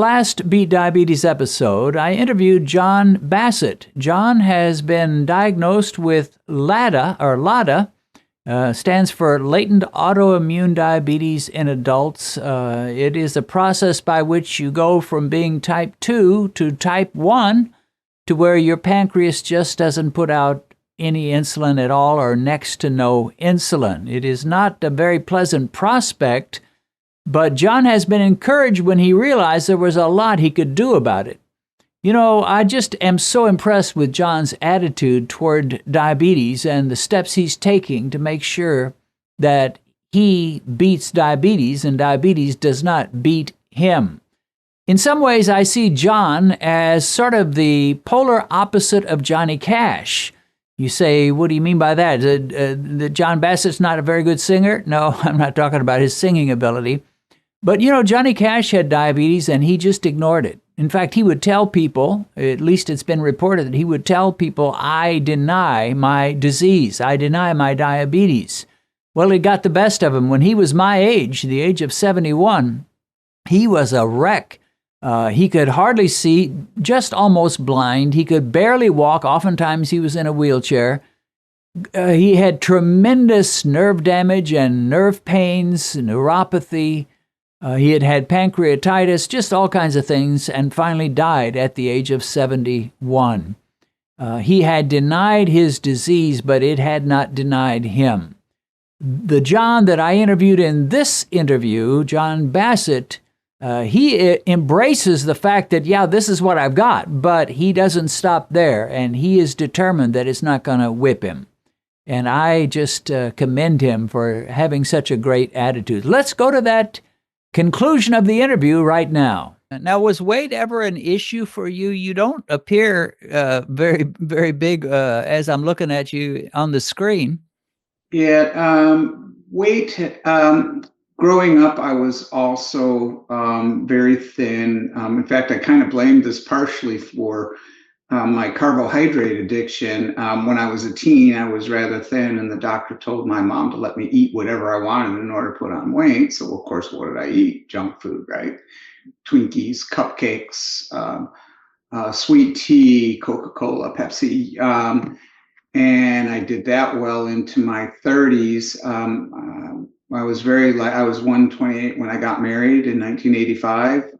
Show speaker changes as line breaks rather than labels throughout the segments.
last Beat Diabetes episode, I interviewed John Bassett. John has been diagnosed with LADA, stands for latent autoimmune diabetes in adults. It is a process by which you go from being type 2 to type 1 to where your pancreas just doesn't put out any insulin at all or next to no insulin. It is not a very pleasant prospect, but John has been encouraged when he realized there was a lot he could do about it. You know, I just am so impressed with John's attitude toward diabetes and the steps he's taking to make sure that he beats diabetes and diabetes does not beat him. In some ways, I see John as sort of the polar opposite of Johnny Cash. You say, what do you mean by that? That John Bassett's not a very good singer? No, I'm not talking about his singing ability. But, you know, Johnny Cash had diabetes and he just ignored it. In fact, he would tell people, at least it's been reported, that he would tell people, I deny my disease. I deny my diabetes. Well, it got the best of him. When he was my age, the age of 71, he was a wreck. He could hardly see, just almost blind. He could barely walk. Oftentimes he was in a wheelchair. He had tremendous nerve damage and nerve pains, neuropathy. He had had pancreatitis, just all kinds of things, and finally died at the age of 71. He had denied his disease, but it had not denied him. The John that I interviewed in this interview, John Bassett, he embraces the fact that, yeah, this is what I've got, but he doesn't stop there, and he is determined that it's not going to whip him. And I just commend him for having such a great attitude. Let's go to that conclusion of the interview right now. Now, was weight ever an issue for you? You don't appear very, very big as I'm looking at you on the screen.
Yeah, weight, growing up, I was also very thin. In fact, I kind of blamed this partially for my carbohydrate addiction. When I was a teen, I was rather thin, and the doctor told my mom to let me eat whatever I wanted in order to put on weight. So, of course, what did I eat? Junk food, right? Twinkies, cupcakes, sweet tea, Coca-Cola, Pepsi. And I did that well into my 30s. I was I was 128 when I got married in 1985.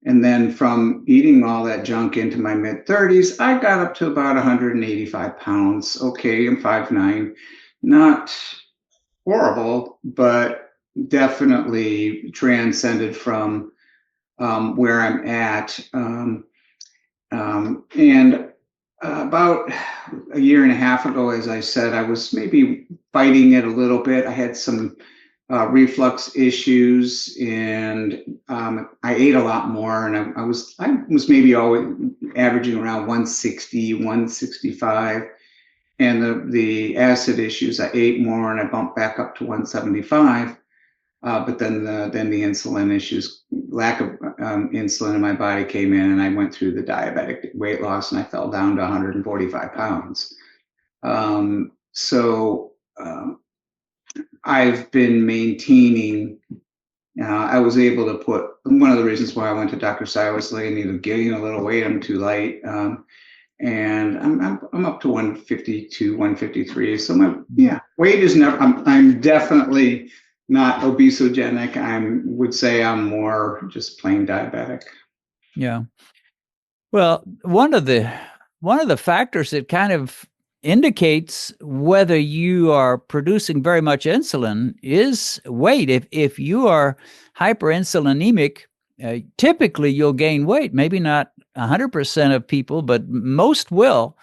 And then from eating all that junk into my mid-30s, I got up to about 185 pounds. Okay, I'm 5'9". Not horrible, but definitely transcended from where I'm at. And about a year and a half ago, as I said, I was maybe fighting it a little bit. I had some reflux issues, and I ate a lot more, and I was maybe always averaging around 160, 165, and the acid issues, I ate more, and I bumped back up to 175. But then the insulin issues, lack of insulin in my body came in, and I went through the diabetic weight loss, and I fell down to 145 pounds. I've been maintaining. I was able to put, one of the reasons why I went to Dr. Sai was like I needed to gain a little weight. I'm too light, and I'm up to 152, 153. So my weight is never. I'm definitely not obesogenic. I would say I'm more just plain diabetic.
Yeah. Well, one of the factors that kind of indicates whether you are producing very much insulin is weight. If you are hyperinsulinemic, typically you'll gain weight. Maybe not 100% of people, but most will.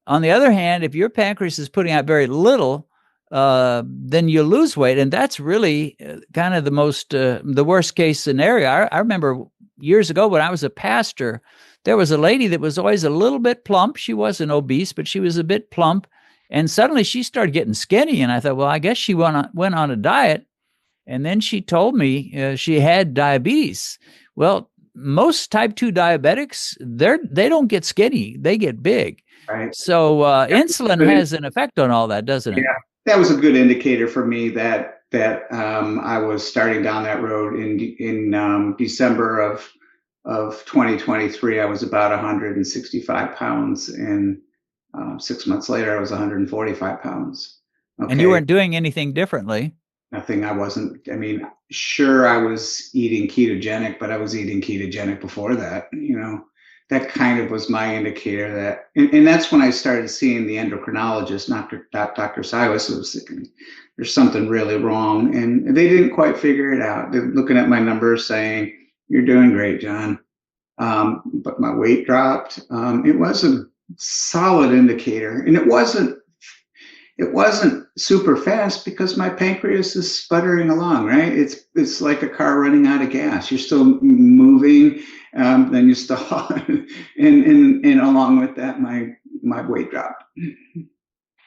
On the other hand, if your pancreas is putting out very little, then you lose weight. And that's really kind of the worst case scenario. I remember years ago when I was a pastor, there was a lady that was always a little bit plump. She wasn't obese, but she was a bit plump. And suddenly she started getting skinny. And I thought, well, I guess she went on a diet. And then she told me she had diabetes. Well, most type 2 diabetics, they don't get skinny. They get big.
Right.
So insulin has an effect on all that, doesn't it?
Yeah, that was a good indicator for me that I was starting down that road in December of of 2023, I was about 165 pounds, and 6 months later, I was 145 pounds.
And you
Okay.
weren't doing anything differently.
Nothing. I wasn't, I mean, sure, I was eating ketogenic, but I was eating ketogenic before that. That kind of was my indicator that, and that's when I started seeing the endocrinologist, Dr. Silas. I was thinking, there's something really wrong. And they didn't quite figure it out. They're looking at my numbers saying, you're doing great, John. But my weight dropped. It was a solid indicator, and it wasn't super fast because my pancreas is sputtering along, right? It's like a car running out of gas. You're still moving, then you stall, and along with that, my weight dropped.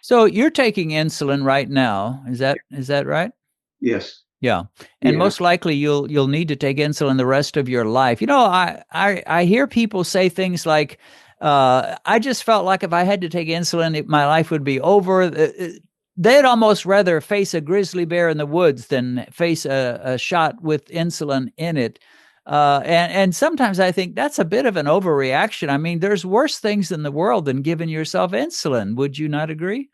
So you're taking insulin right now. Is that right?
Yes.
Yeah. And
Yeah.
most likely you'll need to take insulin the rest of your life. I hear people say things like, I just felt like if I had to take insulin, my life would be over. They'd almost rather face a grizzly bear in the woods than face a shot with insulin in it. And sometimes I think that's a bit of an overreaction. I mean, there's worse things in the world than giving yourself insulin. Would you not agree?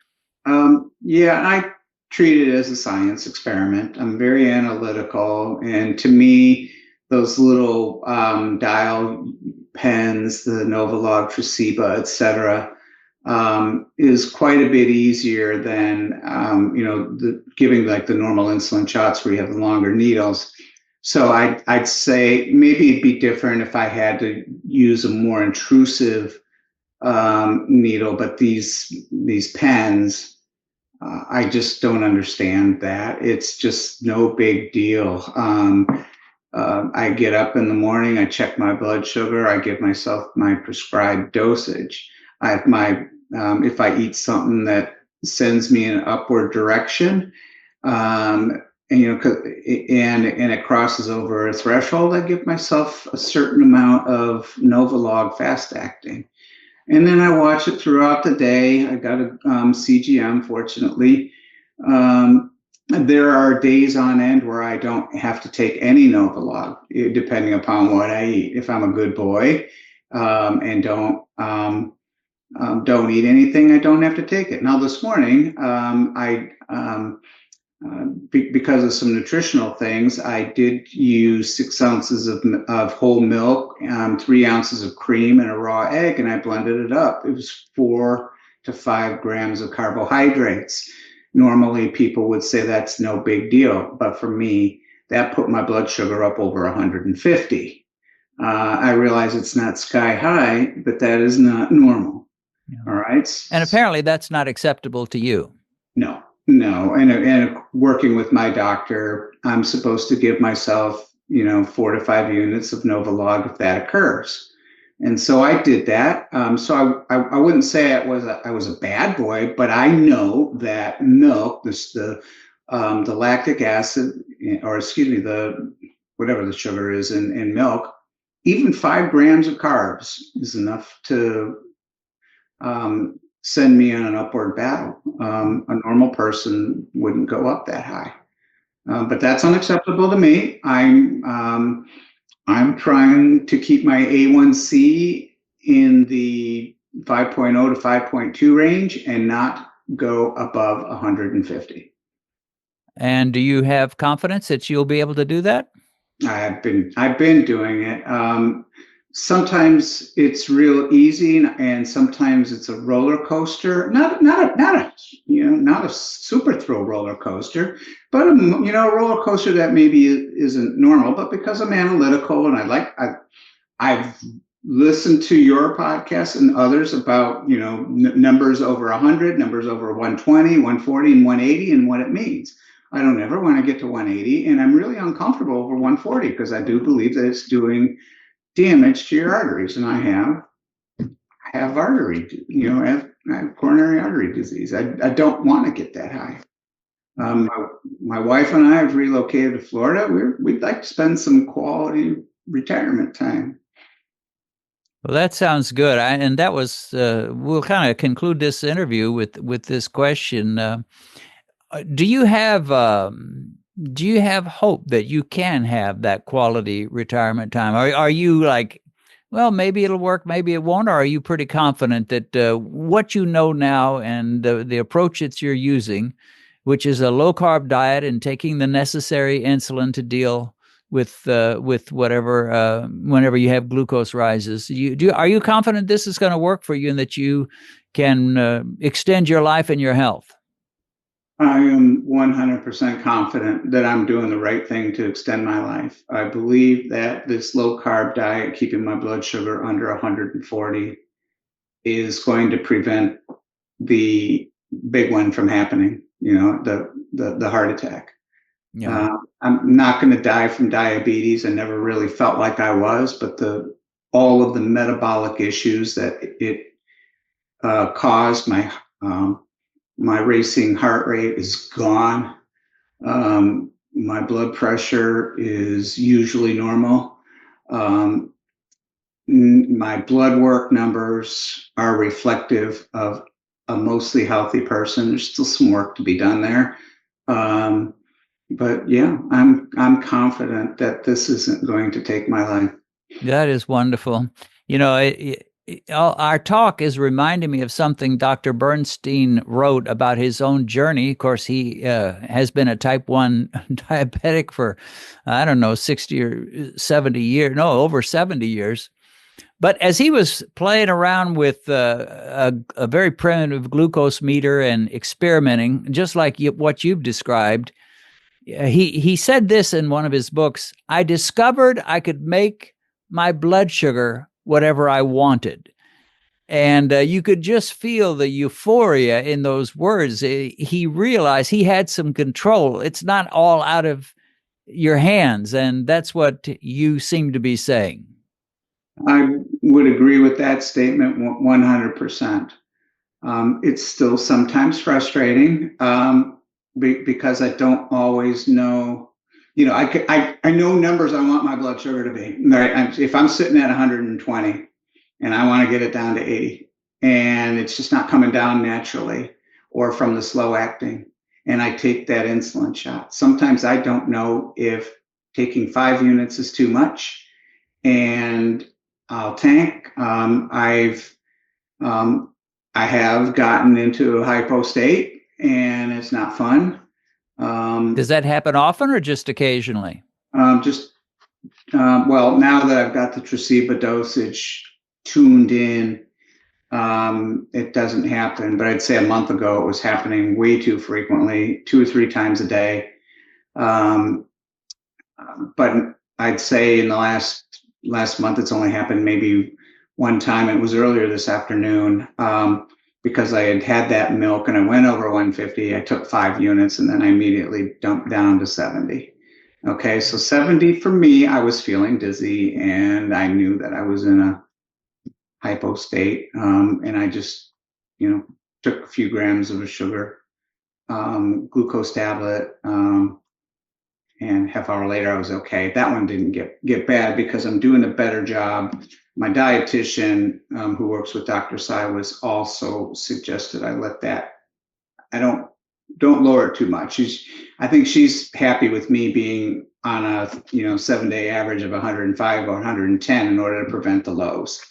Yeah, I treat it as a science experiment. I'm very analytical, and to me, those little dial pens, the Novolog, Tresiba, etc., is quite a bit easier than giving like the normal insulin shots where you have the longer needles. So I'd say maybe it'd be different if I had to use a more intrusive needle, but these pens, I just don't understand that. It's just no big deal. I get up in the morning, I check my blood sugar, I give myself my prescribed dosage. I have if I eat something that sends me in an upward direction, and it crosses over a threshold, I give myself a certain amount of Novolog fast acting. And then I watch it throughout the day. I got a CGM, fortunately. There are days on end where I don't have to take any Novolog, depending upon what I eat. If I'm a good boy and don't eat anything, I don't have to take it. Now, this morning, because of some nutritional things, I did use 6 ounces of whole milk, 3 ounces of cream, and a raw egg, and I blended it up. It was 4 to 5 grams of carbohydrates. Normally, people would say that's no big deal, but for me, that put my blood sugar up over 150. I realize it's not sky high, but that is not normal. Yeah. All right.
And apparently that's not acceptable to you.
No. And working with my doctor, I'm supposed to give myself, 4 to 5 units of Novolog if that occurs. And so I did that. So I wouldn't say I was a bad boy, but I know that milk, the lactic acid, or excuse me, whatever the sugar is in milk, even 5 grams of carbs is enough to send me on an upward battle. A normal person wouldn't go up that high, but that's unacceptable to me. I'm trying to keep my A1C in the 5.0 to 5.2 range and not go above 150.
And do you have confidence that you'll be able to do that?
I've been doing it. Sometimes it's real easy, and sometimes it's a roller coaster. Not a super thrill roller coaster, but a roller coaster that maybe isn't normal. But because I'm analytical and I've listened to your podcast and others about numbers over 100, numbers over 120, 140, and 180, and what it means. I don't ever want to get to 180, and I'm really uncomfortable over 140 because I do believe that it's doing damage to your arteries, and I have artery, I have coronary artery disease. I don't want to get that high. My wife and I have relocated to Florida. We'd like to spend some quality retirement time.
Well, that sounds good. And that was we'll kind of conclude this interview with this question. Do you have Do you have hope that you can have that quality retirement time? Are you like, well, maybe it'll work, maybe it won't, or are you pretty confident that what you know now and the approach that you're using, which is a low-carb diet and taking the necessary insulin to deal with whatever whenever you have glucose rises, are you confident this is going to work for you and that you can extend your life and your health?
I am 100% confident that I'm doing the right thing to extend my life. I believe that this low carb diet, keeping my blood sugar under 140, is going to prevent the big one from happening, the heart attack.
Yeah.
I'm not going to die from diabetes. I never really felt like I was, but all of the metabolic issues that it caused, my racing heart rate is gone. My blood pressure is usually normal. My blood work numbers are reflective of a mostly healthy person. There's still some work to be done there. But yeah, I'm confident that this isn't going to take my life.
That is wonderful. Our talk is reminding me of something Dr. Bernstein wrote about his own journey. Of course, he has been a type 1 diabetic for, I don't know, 60 or 70 years, no, over 70 years. But as he was playing around with a very primitive glucose meter and experimenting, just like what you've described, he said this in one of his books: I discovered I could make my blood sugar whatever I wanted. And you could just feel the euphoria in those words. He realized he had some control. It's not all out of your hands. And that's what you seem to be saying.
I would agree with that statement 100%. It's still sometimes frustrating because I don't always know. I know numbers I want my blood sugar to be. Right? If I'm sitting at 120 and I want to get it down to 80, and it's just not coming down naturally or from the slow acting, and I take that insulin shot, sometimes I don't know if taking 5 units is too much, and I'll tank. I have gotten into a hypo state, and it's not fun.
Does that happen often or just occasionally?
Well, now that I've got the Tresiba dosage tuned in, it doesn't happen. But I'd say a month ago, it was happening way too frequently, 2 or 3 times a day. But I'd say in the last month, it's only happened maybe one time. It was earlier this afternoon because I had that milk and I went over 150. I took 5 units and then I immediately dumped down to 70. Okay, so 70 for me, I was feeling dizzy and I knew that I was in a hypo state. And I just, took a few grams of a sugar glucose tablet. And half hour later, I was okay. That one didn't get bad because I'm doing a better job. My dietitian, who works with Dr. Sai, was also suggested I let that. I don't lower it too much. I think she's happy with me being on a 7-day average of 105 or 110 in order to prevent the lows.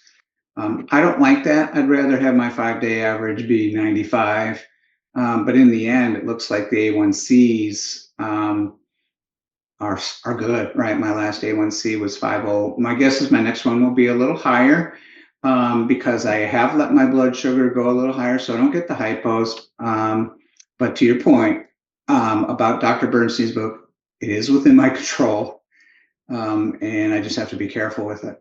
I don't like that. I'd rather have my 5-day average be 95. But in the end, it looks like the A1Cs are good, right? My last A1C was 5.0. My guess is my next one will be a little higher because I have let my blood sugar go a little higher, so I don't get the hypos. But to your point about Dr. Bernstein's book, it is within my control, and I just have to be careful with it.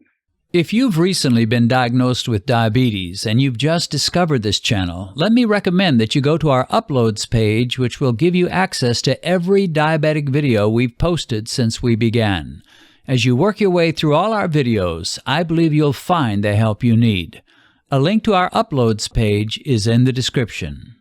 If you've recently been diagnosed with diabetes and you've just discovered this channel, let me recommend that you go to our uploads page, which will give you access to every diabetic video we've posted since we began. As you work your way through all our videos, I believe you'll find the help you need. A link to our uploads page is in the description.